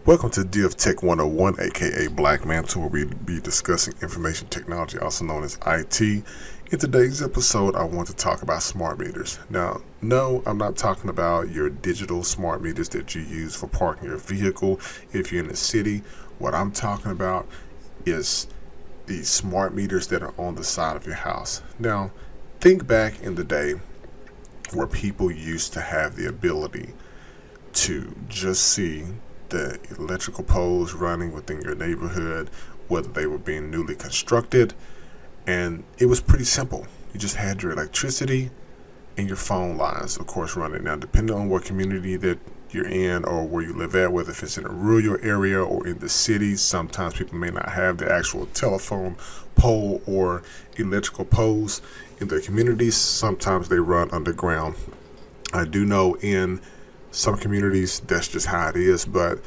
Welcome to DF Tech 101, aka Black Man, where we be discussing information technology, also known as IT. In today's episode, I want to talk about smart meters. Now, no, I'm not talking about your digital smart meters that you use for parking your vehicle if you're in the city. What I'm talking about is the smart meters that are on the side of your house. Now, think back in the day where people used to have the ability to just see the electrical poles running within your neighborhood, whether they were being newly constructed, and it was pretty simple. You just had your electricity and your phone lines, of course, running. Now, depending on what community that you're in or where you live at, whether if it's in a rural area or in the city, sometimes people may not have the actual telephone pole or electrical poles in their communities. Sometimes they run underground. I do know in some communities that's just how it is, but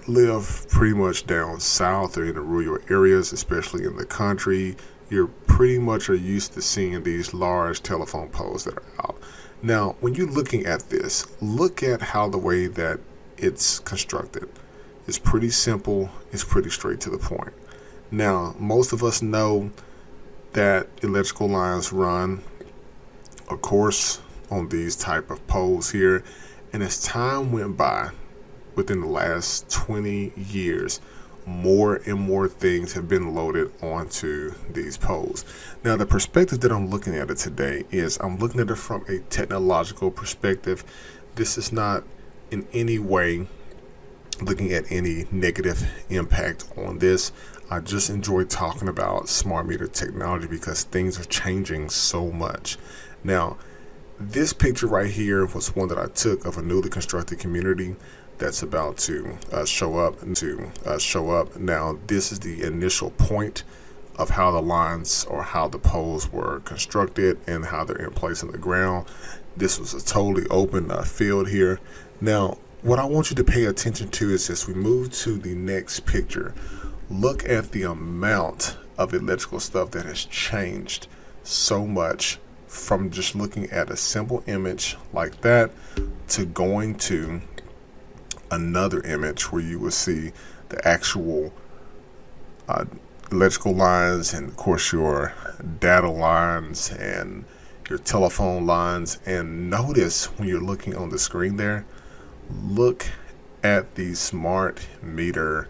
live pretty much down south or in the rural areas, especially in the country, you're pretty much are used to seeing these large telephone poles that are out. Now, when you're looking at this, look at how the way that it's constructed. It's pretty simple. It's pretty straight to the point. Now, most of us know that electrical lines run, of course, on these type of poles here. And as time went by, within the last 20 years, more and more things have been loaded onto these poles. Now, the perspective that I'm looking at it today is I'm looking at it from a technological perspective. This is not in any way looking at any negative impact on this. I just enjoy talking about smart meter technology because things are changing so much. Now, this picture right here was one that I took of a newly constructed community that's about to show up. Now, this is the initial point of how the lines or how the poles were constructed and how they're in place in the ground. This was a totally open field here. Now, what I want you to pay attention to is as we move to the next picture, look at the amount of electrical stuff that has changed so much from just looking at a simple image like that to going to another image where you will see the actual electrical lines and of course your data lines and your telephone lines. And notice when you're looking on the screen there, look at the smart meter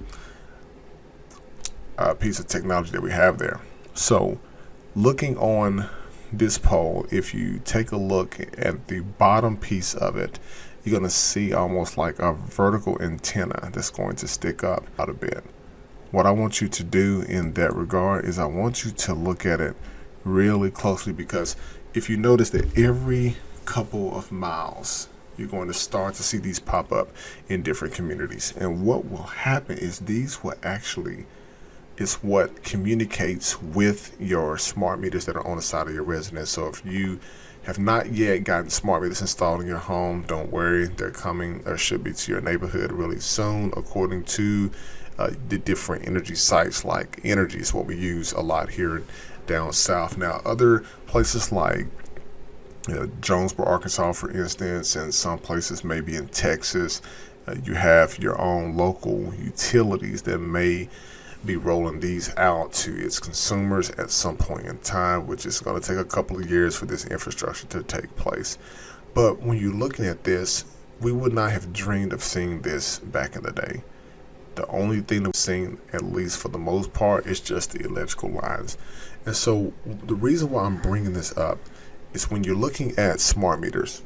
piece of technology that we have there. So looking on this pole, if you take a look at the bottom piece of it, you're going to see almost like a vertical antenna that's going to stick up out a bit. What I want you to do in that regard is I want you to look at it really closely, because if you notice that every couple of miles you're going to start to see these pop up in different communities, and what will happen is these will actually is what communicates with your smart meters that are on the side of your residence. So if you have not yet gotten smart meters installed in your home, don't worry, they're coming or should be to your neighborhood really soon, according to the different energy sites. Like Energy is what we use a lot here down south. Now, other places like Jonesboro, Arkansas, for instance, and some places maybe in Texas, you have your own local utilities that may be rolling these out to its consumers at some point in time, which is going to take a couple of years for this infrastructure to take place. But when you're looking at this, we would not have dreamed of seeing this back in the day. The only thing that we've seen, at least for the most part, is just the electrical lines. And so the reason why I'm bringing this up is when you're looking at smart meters,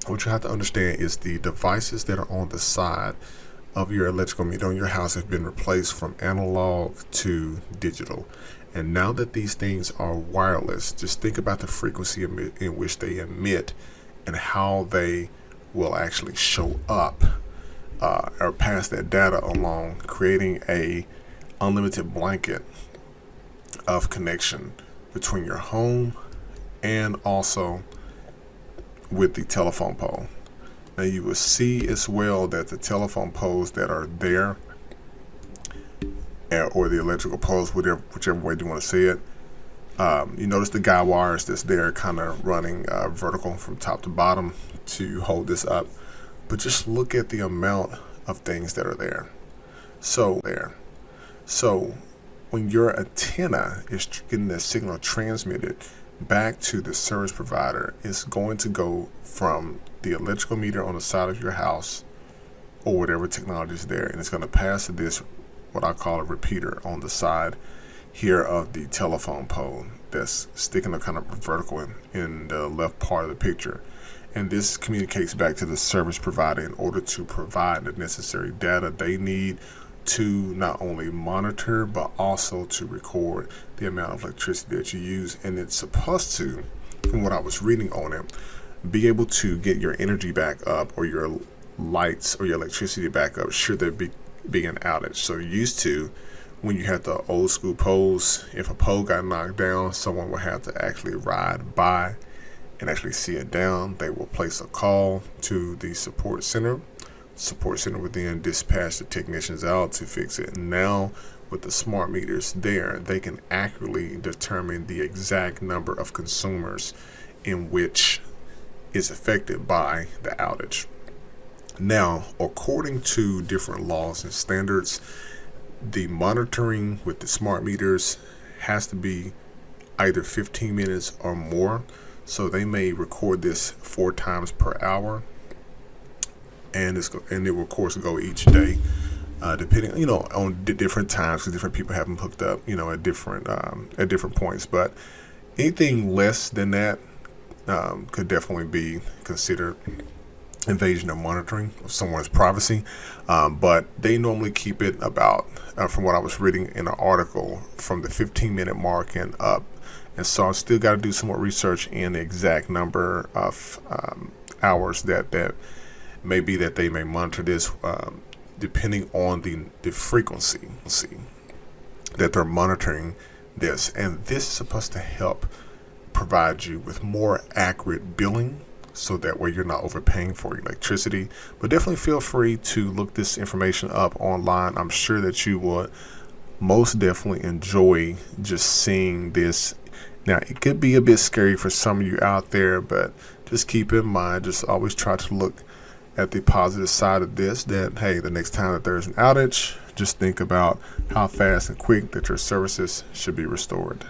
what you have to understand is the devices that are on the side of your electrical meter on your house have been replaced from analog to digital. And now that these things are wireless, just think about the frequency in which they emit and how they will actually show up or pass that data along, creating a unlimited blanket of connection between your home and also with the telephone pole. Now you will see as well that the telephone poles that are there, or the electrical poles, whichever way you want to see it, you notice the guy wires that's there kind of running vertical from top to bottom to hold this up. But just look at the amount of things that are there. So when your antenna is getting that signal transmitted back to the service provider, it's going to go from the electrical meter on the side of your house or whatever technology is there, and it's going to pass to this, what I call a repeater, on the side here of the telephone pole that's sticking up kind of vertical in the left part of the picture. And this communicates back to the service provider in order to provide the necessary data they need to not only monitor but also to record the amount of electricity that you use. And it's supposed to, from what I was reading on it, be able to get your energy back up, or your lights or your electricity back up should there be an outage. So used to, when you had the old school poles, if a pole got knocked down, someone would have to actually ride by and actually see it down. They will place a call to the support center. Support center would then dispatch the technicians out to fix it. Now with the smart meters there, they can accurately determine the exact number of consumers in which is affected by the outage. Now, according to different laws and standards, the monitoring with the smart meters has to be either 15 minutes or more. So they may record this 4 times per hour, and it will of course go each day, depending on different times, because different people have them hooked up at different points. But anything less than that could definitely be considered invasion of monitoring of someone's privacy. But they normally keep it about, from what I was reading in an article, from the 15-minute mark and up. And so I still got to do some more research in the exact number of hours that may be that they may monitor this, depending on the frequency that they're monitoring this. And this is supposed to help provide you with more accurate billing, so that way you're not overpaying for electricity. But definitely feel free to look this information up online. I'm sure that you would most definitely enjoy just seeing this. Now, it could be a bit scary for some of you out there, but just keep in mind, just always try to look at the positive side of this, that hey, the next time that there's an outage, just think about how fast and quick that your services should be restored.